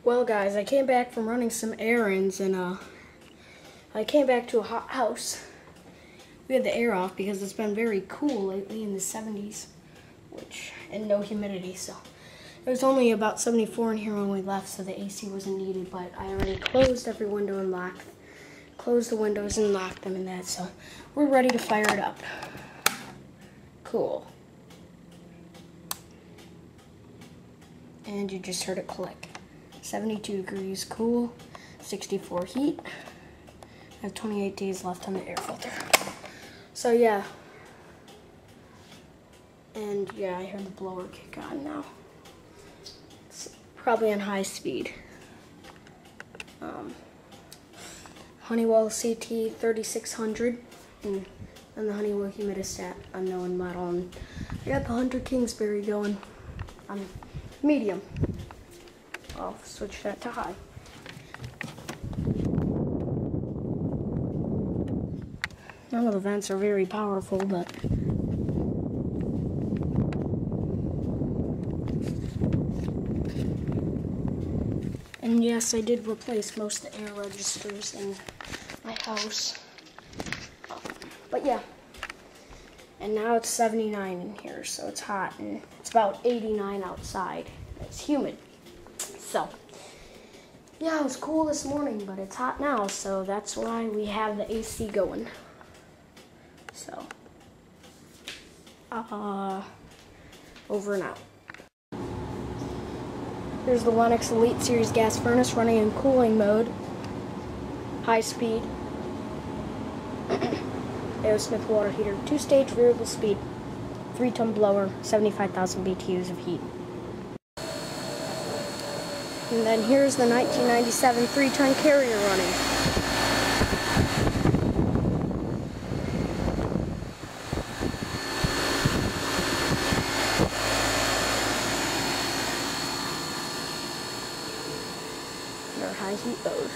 Well, guys, I came back from running some errands, and I came back to a hot house. We had the air off because it's been very cool lately in the 70s, and no humidity, so it was only about 74 in here when we left, so the AC wasn't needed, but I already closed every window and closed the windows and locked them in that, so we're ready to fire it up. Cool. And you just heard it click. 72 degrees cool, 64 heat. I have 28 days left on the air filter. So yeah. And yeah, I heard the blower kick on now. It's probably on high speed. Honeywell CT3500 and the Honeywell humidistat, unknown model. And I got the Hunter Kingsbury going on medium. I'll switch that to high. None of the vents are very powerful, but and yes, I did replace most of the air registers in my house. But yeah, and now it's 79 in here, so it's hot, and it's about 89 outside. It's humid. So, yeah, it was cool this morning, but it's hot now, so that's why we have the AC going. So, over and out. Here's the Lennox Elite Series gas furnace running in cooling mode, high speed, Aerosmith water heater, 2-stage variable speed, 3-ton blower, 75,000 BTUs of heat. And then here's the 1997 3-ton carrier running. Our high heat mode.